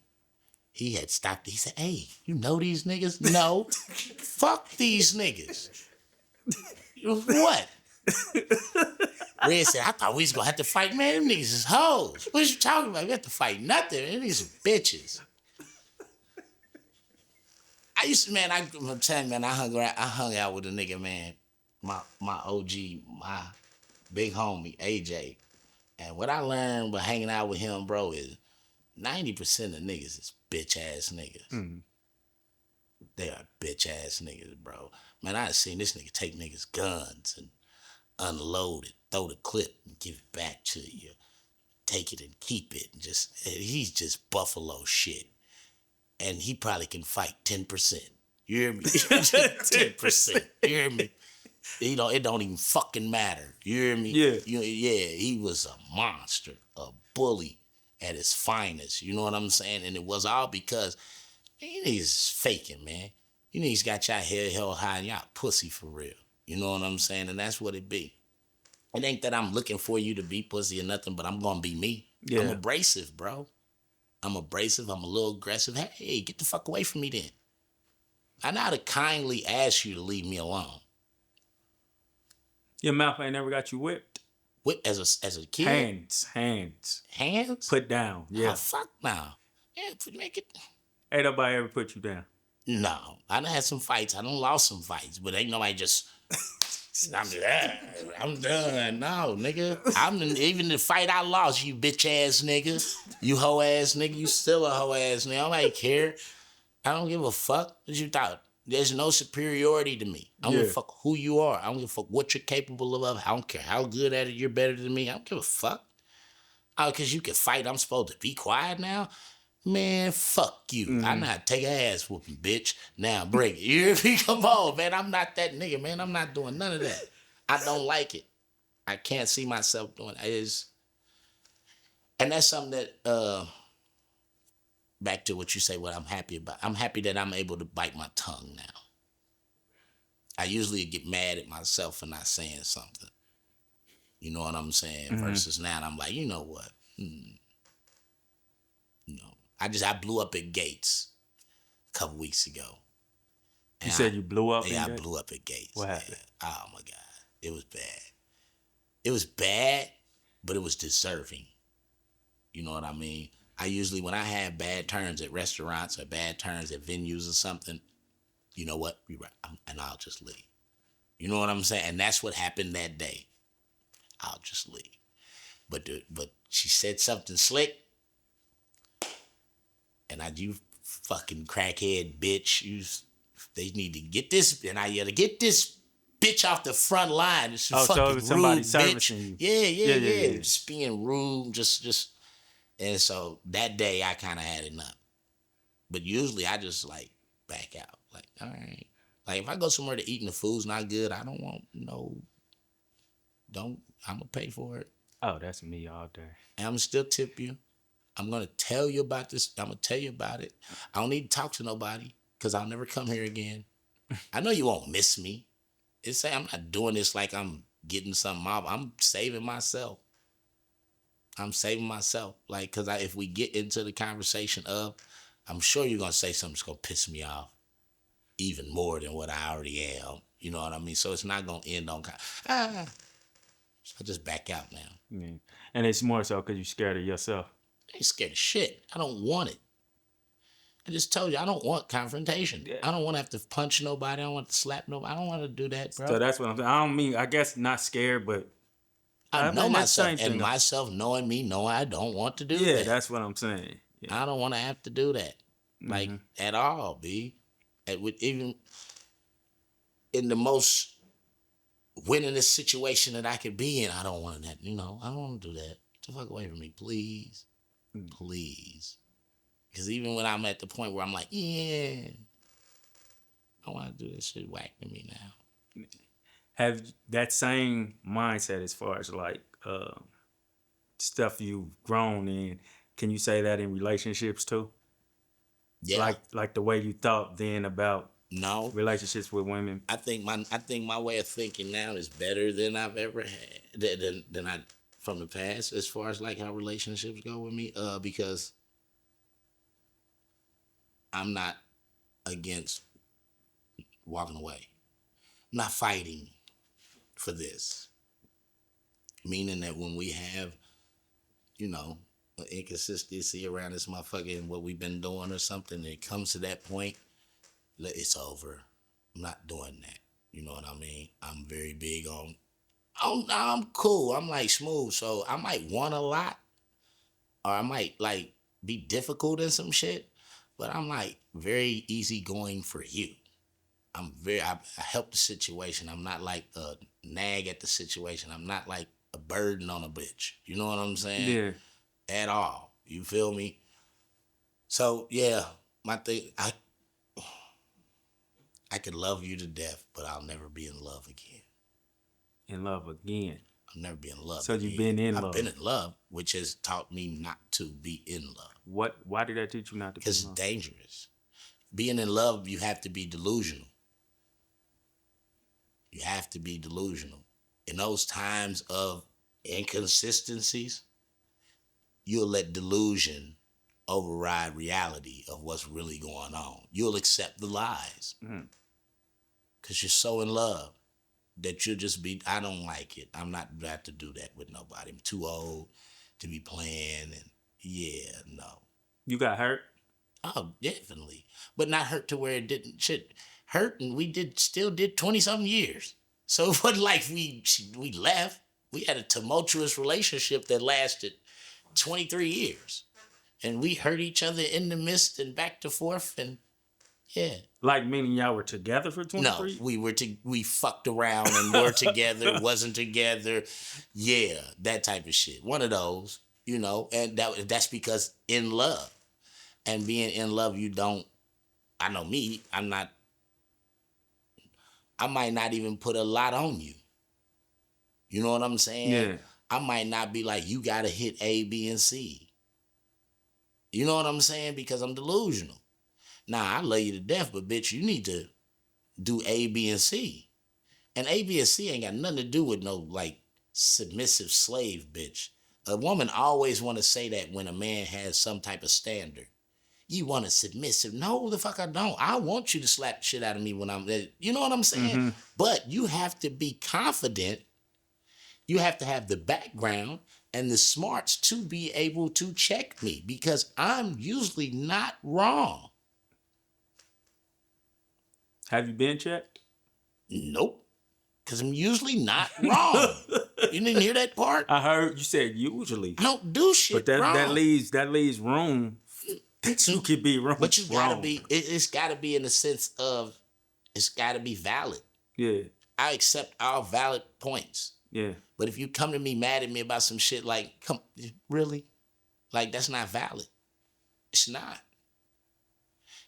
He had stopped. He said, hey, you know these niggas? No. Fuck these niggas. What? Red said, I thought we was going to have to fight. Man, them niggas is hoes. What you talking about? We have to fight nothing. Man, these are bitches. I used to, man, I'm telling you, man, I hung out with a nigga, man, my OG, my big homie, AJ. And what I learned by hanging out with him, bro, is 90% of niggas is bitch ass niggas. Mm-hmm. They are bitch ass niggas, bro. Man, I seen this nigga take niggas' guns and unload it, throw the clip and give it back to you. Take it and keep it. He's just buffalo shit. And he probably can fight 10%. You hear me? 10%. You hear me? It don't even fucking matter. You hear me? Yeah. He was a monster, a bully at his finest. You know what I'm saying? And it was all because he's faking, man. He's got y'all head held high and y'all pussy for real. You know what I'm saying? And that's what it be. It ain't that I'm looking for you to be pussy or nothing, but I'm gonna be me. Yeah. I'm abrasive, bro. I'm abrasive. I'm a little aggressive. Hey, get the fuck away from me then. I know how to kindly ask you to leave me alone. Your mouth ain't never got you whipped? Whipped as a kid? Hands. Hands? Put down. Yeah. Oh, fuck no. Yeah, make it. Ain't nobody ever put you down? No. I done had some fights. I done lost some fights, but ain't nobody just... I'm done. No, nigga. Even the fight I lost, you bitch ass nigga. You hoe ass nigga. You still a hoe ass nigga. I don't care. I don't give a fuck what you thought. There's no superiority to me. I don't give a fuck who you are. I don't give a fuck what you're capable of. I don't care how good at it you're better than me. I don't give a fuck. Oh, because you can fight, I'm supposed to be quiet now? Man, fuck you. Mm-hmm. I know how to take an ass whooping, bitch. Now bring it. You hear me? Come on, man. I'm not that nigga, man. I'm not doing none of that. I don't like it. I can't see myself doing it. And that's something that, back to what you say, what I'm happy about. I'm happy that I'm able to bite my tongue now. I usually get mad at myself for not saying something. You know what I'm saying? Mm-hmm. Versus now, I'm like, you know what? I blew up at Gates a couple weeks ago. And you said you blew up? Yeah, I blew up at Gates. What happened? Oh my God. It was bad. It was bad, but it was deserving. You know what I mean? I usually, when I have bad turns at restaurants or bad turns at venues or something, you know what? And I'll just leave. You know what I'm saying? And that's what happened that day. I'll just leave. But she said something slick. And you fucking crackhead bitch, they need to get this, and I yell, get this bitch off the front line. It's fucking so somebody rude bitch. Yeah. Just being rude, just. And so that day I kind of had enough. But usually I just like back out. Like, all right. Like if I go somewhere to eat and the food's not good, I don't want I'm gonna pay for it. Oh, that's me all day. And I'm still tip you. I'm going to tell you about this. I'm going to tell you about it. I don't need to talk to nobody because I'll never come here again. I know you won't miss me. I'm not doing this like I'm getting something off. I'm saving myself. Like, because if we get into the conversation of, I'm sure you're going to say something that's going to piss me off even more than what I already am. You know what I mean? So it's not going to end on, so I just back out now. Yeah. And it's more so because you're scared of yourself. I ain't scared of shit. I don't want it. I just told you, I don't want confrontation. Yeah. I don't want to have to punch nobody. I don't want to slap nobody. I don't want to do that, bro. So that's what I'm saying. I don't mean, I guess not scared, but... I know myself, and myself knowing me, knowing I don't want to do that. Yeah, that's what I'm saying. Yeah. I don't want to have to do that. Like, at all, B. Even in the most winningest situation that I could be in, I don't want that. I don't want to do that. Get the fuck away from me, please. Please. Because even when I'm at the point where I'm like, yeah, I want to do this shit whack to me now. Have that same mindset as far as like uh, stuff you've grown in. Can you say that in relationships too? Yeah. Like the way you thought then about No. relationships with women. I think my way of thinking now is better than I've ever had than I from the past as far as like how relationships go with me. Because I'm not against walking away. I'm not fighting for this. Meaning that when we have, you know, an inconsistency around this motherfucker and what we've been doing or something, it comes to that point, it's over. I'm not doing that. You know what I mean? I'm very big on, I'm cool. I'm like smooth. So I might want a lot or I might like be difficult in some shit, but I'm like very easygoing for you. I help the situation. I'm not like a nag at the situation. I'm not like a burden on a bitch. You know what I'm saying? Yeah. At all. You feel me? So yeah, my thing, I could love you to death, but I'll never be in love again. In love again. I'll never be in love. So again. you've been in love. I've been in love, which has taught me not to be in love. Why did that teach you not to be in Because it's love? dangerous. Being in love, you have to be delusional. You have to be delusional. In those times of inconsistencies, you'll let delusion override reality of what's really going on. You'll accept the lies. Because you're so in love that you'll just be, I don't like it. I'm not about to do that with nobody. I'm too old to be playing. And yeah, no. You got hurt? Oh, definitely. But not hurt to where it didn't shit hurt, and still did 20-something years. So it wasn't like we left. We had a tumultuous relationship that lasted 23 years. And we hurt each other in the midst and back to forth, and yeah. Like meaning y'all were together for 23? No, we fucked around and were together, wasn't together. Yeah, that type of shit. One of those, you know, and that's because in love. And being in love, I know me, I might not even put a lot on you. You know what I'm saying? Yeah. I might not be like, you gotta hit A, B, and C. You know what I'm saying? Because I'm delusional. Nah, I love you to death, but bitch, you need to do A, B, and C. And A, B, and C ain't got nothing to do with no, like, submissive slave bitch. A woman always want to say that when a man has some type of standard. You want a submissive. No, the fuck I don't. I want you to slap the shit out of me when I'm there. You know what I'm saying? Mm-hmm. But you have to be confident. You have to have the background and the smarts to be able to check me because I'm usually not wrong. Have you been checked? Nope. Because I'm usually not wrong. You didn't hear that part? I heard you said usually. I don't do shit but wrong. That leaves room. You could be wrong. But you gotta be. It's gotta be in the sense of it's gotta be valid. Yeah. I accept all valid points. Yeah. But if you come to me mad at me about some shit like, really? Like that's not valid. It's not.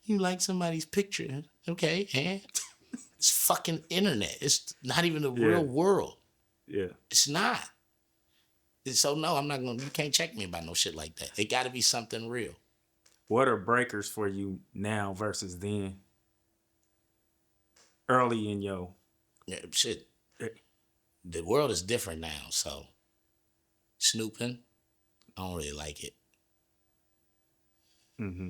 You like somebody's picture, okay? And it's fucking internet. It's not even the real world. Yeah. It's not. So no, I'm not gonna. You can't check me about no shit like that. It got to be something real. What are breakers for you now versus then? Early in your shit. The world is different now, so snooping, I don't really like it. Mm-hmm.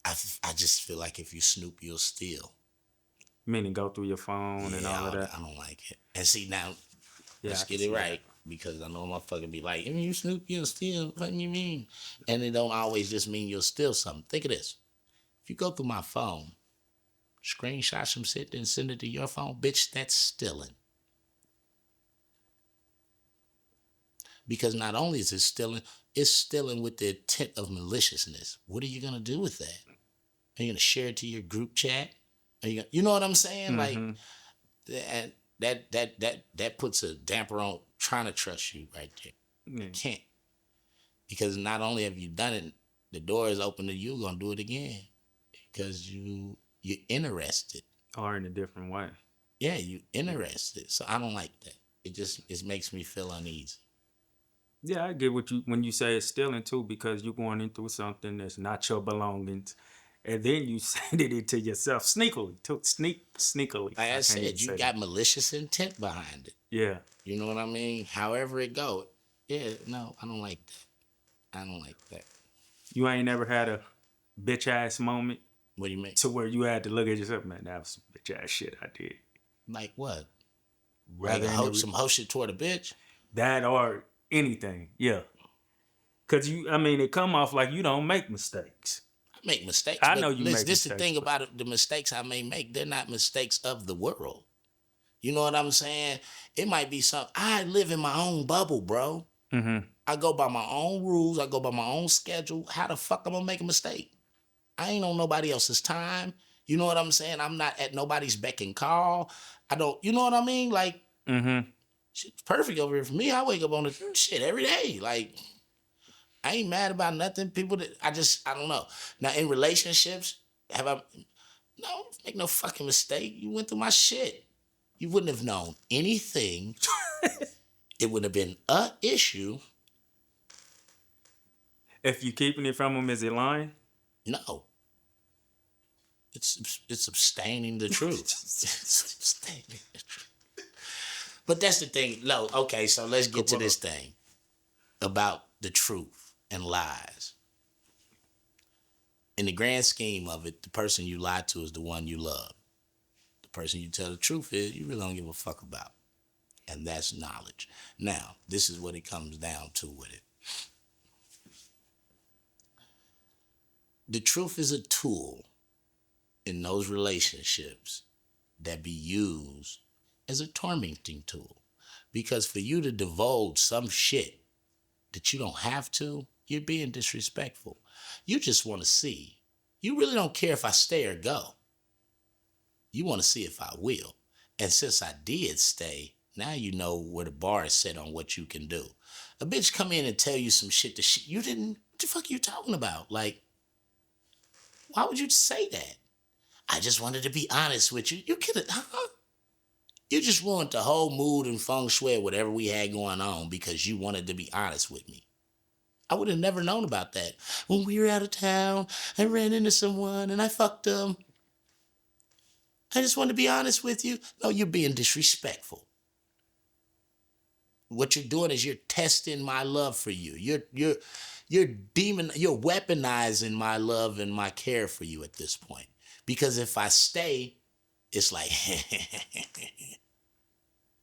I just feel like if you snoop, you'll steal. Meaning go through your phone and all of that? I don't like it. And see now, let's get it right. Because I know a motherfucker be like, if you snoop, you'll steal. What do you mean? And it don't always just mean you'll steal something. Think of this. If you go through my phone, screenshot some shit, then send it to your phone, bitch, that's stealing. Because not only is it stealing, it's stealing with the intent of maliciousness. What are you going to do with that? Are you going to share it to your group chat? You know what I'm saying? Mm-hmm. Like, that puts a damper on trying to trust you right there. You can't. Because not only have you done it, the door is open to you going to do it again. Because you're interested. Or in a different way. Yeah, you're interested. So I don't like that. It makes me feel uneasy. Yeah, I get when you say it's stealing too, because you're going into something that's not your belongings, and then you sending it to yourself sneakily. Like I I can't even said, you say got that. malicious intent behind it. Yeah. You know what I mean? However it go. Yeah, no, I don't like that. I don't like that. You ain't never had a bitch ass moment What do you mean? to where you had to look at yourself, man, that was some bitch ass shit I did. Like what? Like Rather than some hoe shit toward a bitch? that or anything. Yeah. Cause it come off like you don't make mistakes. I make mistakes, I know but you listen, make this is the mistakes, thing but about it, the mistakes I may make, they're not mistakes of the world. You know what I'm saying? It might be something. I live in my own bubble, bro. I go by my own rules. I go by my own schedule. How the fuck I'm gonna make a mistake? I ain't on nobody else's time. You know what I'm saying? I'm not at nobody's beck and call. I don't, you know what I mean? Like, shit's perfect over here for me. I wake up on the shit every day. Like, I ain't mad about nothing. People that I don't know. Now in relationships, no, make no fucking mistake. You went through my shit. You wouldn't have known anything. It would have been a issue. if you keeping it from them, is it lying? No. It's abstaining the truth. It's abstaining the truth. But that's the thing. No, okay, so let's get to this thing about the truth and lies. In the grand scheme of it, the person you lie to is the one you love. The person you tell the truth is, you really don't give a fuck about. And that's knowledge. Now, this is what it comes down to with it. The truth is a tool in those relationships that be used as a tormenting tool. Because for you to divulge some shit that you don't have to, you're being disrespectful. You just want to see. You really don't care if I stay or go. You want to see if I will. And since I did stay, now you know where the bar is set on what you can do. A bitch come in and tell you some shit that you didn't, what the fuck are you talking about? Like, why would you say that? I just wanted to be honest with you. You could have, huh? You just ruined the whole mood and feng shui of whatever we had going on because you wanted to be honest with me. I would have never known about that. When we were out of town, I ran into someone and I fucked them. I just want to be honest with you. No, you're being disrespectful. What you're doing is you're testing my love for you. You're weaponizing my love and my care for you at this point. Because if I stay, it's like,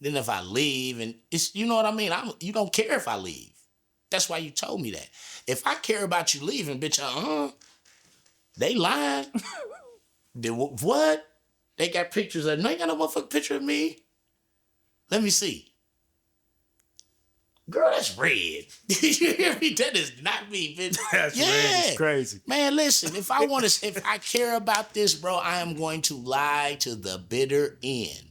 then if I leave, and it's, you know what I mean? You don't care if I leave. That's why you told me that. If I care about you leaving, bitch, they lying. What? They got pictures of, no, ain't got no motherfucking picture of me. Let me see. Girl, that's red. You hear me? That is not me, bitch. That's red. It's crazy. Man, listen, if I care about this, bro, I am going to lie to the bitter end.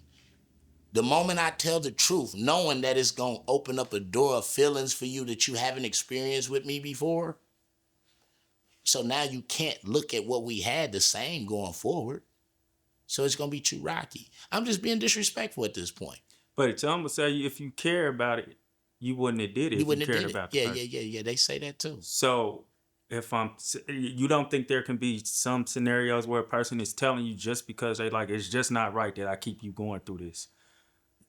The moment I tell the truth, knowing that it's going to open up a door of feelings for you that you haven't experienced with me before. So now you can't look at what we had the same going forward. So it's going to be too rocky. I'm just being disrespectful at this point. But it's almost say if you care about it, you wouldn't have did it if you cared about it. Yeah. They say that too. So you don't think there can be some scenarios where a person is telling you just because they like, it's just not right that I keep you going through this.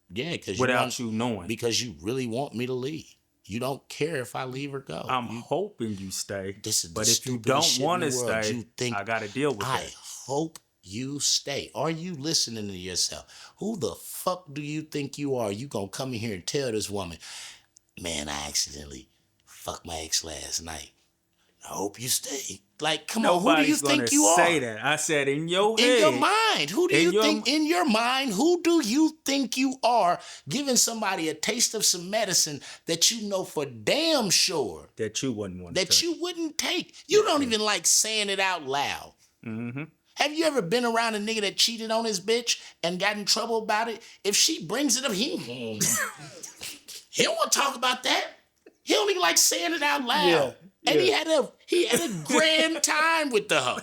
Yeah, because you knowing. Because you really want me to leave. You don't care if I leave or go. I'm hoping you stay. But if you don't want to stay, I got to deal with that. I hope you stay. Are you listening to yourself? Who the fuck do you think you are? You gonna come in here and tell this woman, man, I accidentally fucked my ex last night. I hope you stay. Like, come on, who do you think you are? Say that. I said in your head. In your mind. Who do you think, in your mind, who do you think you are giving somebody a taste of some medicine that you know for damn sure that you wouldn't want to take. That you wouldn't take. You don't even like saying it out loud. Mm-hmm. Have you ever been around a nigga that cheated on his bitch and got in trouble about it? If she brings it up, he don't want to talk about that. He don't even like saying it out loud. Yeah. And he had a grand time with the hoe.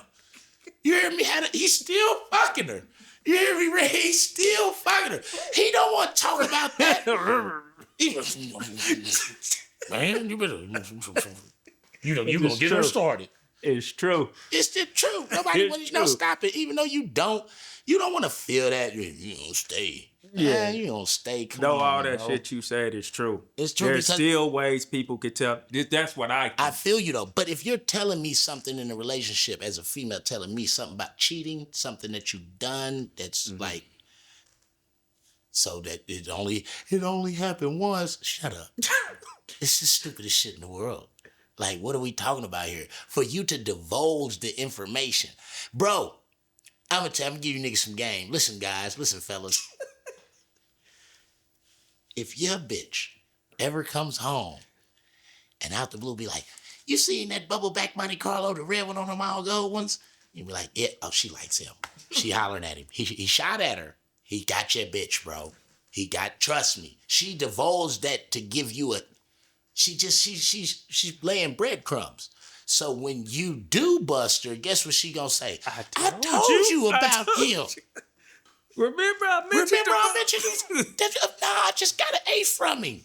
You hear me? He's still fucking her. You hear me, Ray? He's still fucking her. He don't want to talk about that. Man, you better. You gonna get true. her started. It's true. It's the truth. Nobody It's wants true. to stop it. Even though you don't want to feel that. You don't stay. Yeah. Man, you don't stay. Come No, on, all that bro. shit you said is true. It's true There's because still ways people could tell. That's what I I feel you though. But if you're telling me something in a relationship as a female, telling me something about cheating, something that you've done, that's like, so that it only happened once. Shut up. It's the stupidest shit in the world. Like, what are we talking about here? For you to divulge the information, bro. I'm gonna give you niggas some game. Listen, guys. Listen, fellas. If your bitch ever comes home and out the blue be like, you seen that bubble back Monte Carlo, the red one on them all gold ones? You be like, yeah, oh, she likes him. She hollering at him. He shot at her. He got your bitch, bro. Trust me. She divulged that to give you she's laying breadcrumbs. So when you do bust her, guess what she gonna say? I told you about him. Remember I mentioned Nah, I just got an A from him.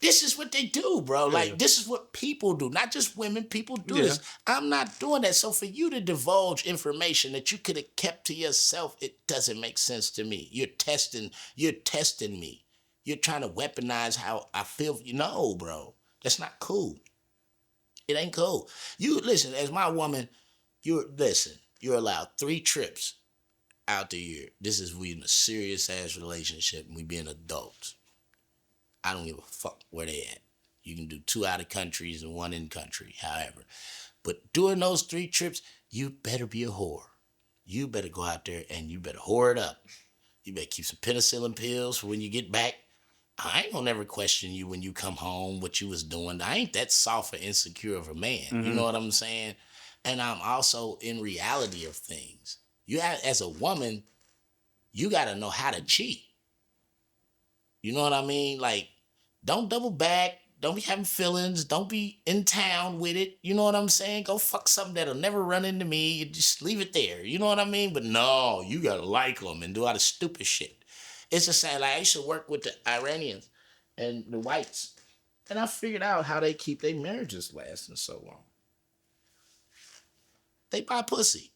This is what they do, bro. Like, this is what people do. Not just women, people do this. I'm not doing that. So for you to divulge information that you could have kept to yourself, it doesn't make sense to me. You're testing me. You're trying to weaponize how I feel. No, bro. That's not cool. It ain't cool. You listen, as my woman, you're allowed 3 trips out the year. This is we in a serious ass relationship and we being adults. I don't give a fuck where they at. You can do 2 out of countries and 1 in country, however. But during those 3 trips, you better be a whore. You better go out there and you better whore it up. You better keep some penicillin pills for when you get back. I ain't gonna never question you when you come home, what you was doing. I ain't that soft or insecure of a man. You know what I'm saying? And I'm also in reality of things. You have, as a woman, you gotta know how to cheat. You know what I mean? Like, don't double back. Don't be having feelings. Don't be in town with it. You know what I'm saying? Go fuck something that'll never run into me. You just leave it there. You know what I mean? But no, you gotta like them and do all the stupid shit. It's the same. Like, I used to work with the Iranians and the whites, and I figured out how they keep their marriages lasting so long. They buy pussy.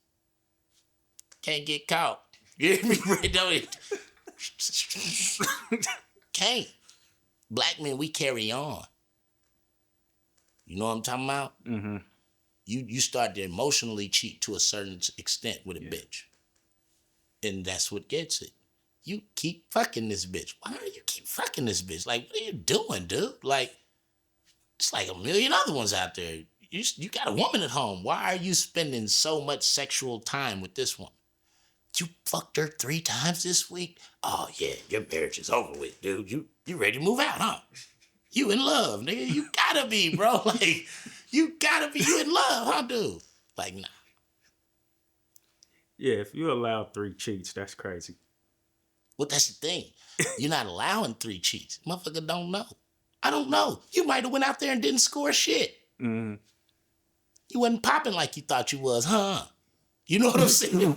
Can't get caught. You hear me? Can't. Black men, we carry on. You know what I'm talking about? Mm-hmm. You start to emotionally cheat to a certain extent with a bitch. And that's what gets it. You keep fucking this bitch. Why do you keep fucking this bitch? Like, what are you doing, dude? Like, it's like a million other ones out there. You got a woman at home. Why are you spending so much sexual time with this one? You fucked her 3 times this week? Oh, yeah, your marriage is over with, dude. You ready to move out, huh? You in love, nigga. You gotta be, bro. Like, you in love, huh, dude? Like, nah. Yeah, if you allow 3 cheats, that's crazy. Well, that's the thing. You're not allowing 3 cheats. Motherfucker don't know. I don't know. You might have went out there and didn't score shit. Mm-hmm. You wasn't popping like you thought you was, huh? You know what I'm saying?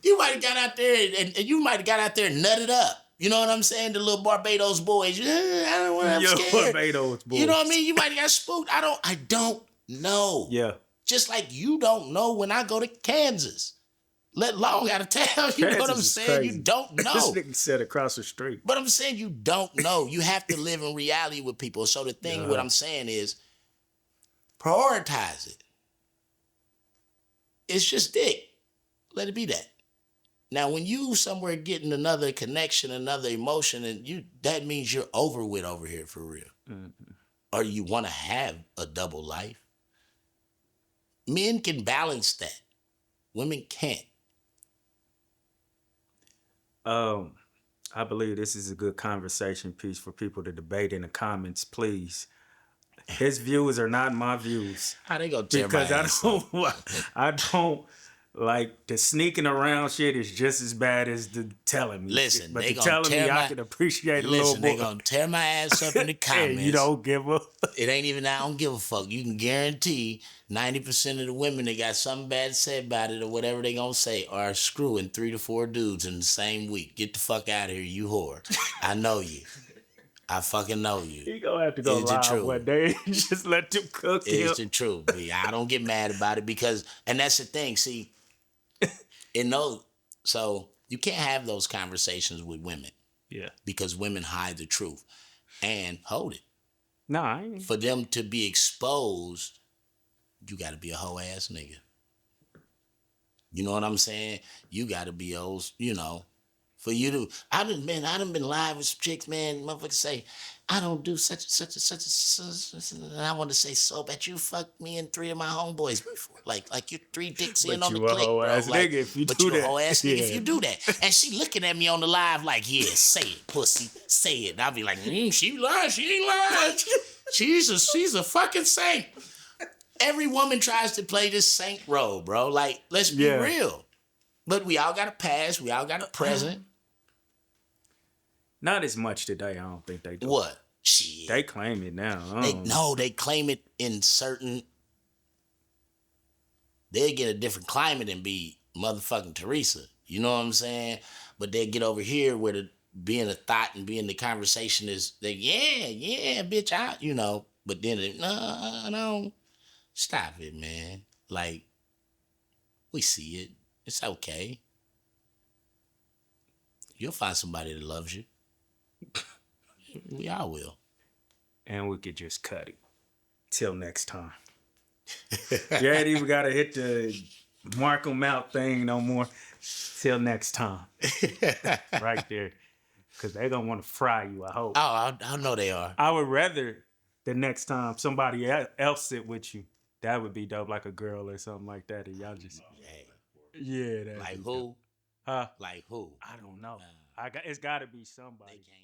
You might have got out there and you might have got out there and nutted up. You know what I'm saying? The little Barbados boys. I don't want to. I'm scared. Barbados boys. You know what I mean? You might have got spooked. I don't know. Yeah. Just like you don't know when I go to Kansas. Let alone out of town. You know what I'm saying? Crazy. You don't know. This nigga said across the street. But I'm saying you don't know. You have to live in reality with people. So the thing, what I'm saying is, prioritize it. It's just dick. Let it be that. Now, when you somewhere getting another connection, another emotion, and that means you're over with over here for real. Mm-hmm. Or you want to have a double life. Men can balance that. Women can't. I believe this is a good conversation piece for people to debate in the comments, please. His views are not my views. How they gonna tear because my ass I don't Like the sneaking around shit is just as bad as the telling me. Listen, shit. But they the gonna telling tear me my. I can appreciate a Listen, little they more. gonna tear my ass up in the comments. And you don't give a. It ain't even I don't give a fuck. You can guarantee 90% of the women that got something bad to say about it or whatever they gonna say are screwing 3 to 4 dudes in the same week. Get the fuck out of here, you whore. I know you. I fucking know you. He gonna have to go It's the live truth. one day and just let them cook him. It's the truth, B. I don't get mad about it because, and that's the thing. See, so you can't have those conversations with women. Yeah. Because women hide the truth and hold it. No, I ain't. For them to be exposed, you got to be a hoe ass nigga. You know what I'm saying? You got to be old, for you to. I done been live with some chicks, man. Motherfuckers say, I don't do such and such and such and I want to say, so bet you fucked me and 3 of my homeboys before. Like you 3 dicks in on the click, bro. Like, nigga if you but do you that. a hoe ass nigga if Yeah. you do that. And she looking at me on the live like, yeah, say it, pussy, say it. And I'll be like, she lied, she ain't lying. She's a fucking saint. Every woman tries to play this saint role, bro. Like, let's be real. But we all got a past. We all got a present. Not as much today. I don't think they do. What? Shit. They claim it now. They claim it in certain. They'll get a different climate and be motherfucking Teresa. You know what I'm saying? But they get over here where being a thought and being the conversation is like, yeah, bitch, But then, no. Stop it, man. Like, we see it. It's okay. You'll find somebody that loves you. We all will. And we could just cut it. Till next time. You ain't even got to hit the mark 'em out thing no more. Till next time. Right there. Because they're going to want to fry you, I hope. Oh, I know they are. I would rather the next time somebody else sit with you. That would be dope, like a girl or something like that. And y'all just... Yeah. That Like who? Dope. Huh? Like who? I don't know. It's got to be somebody. They can't.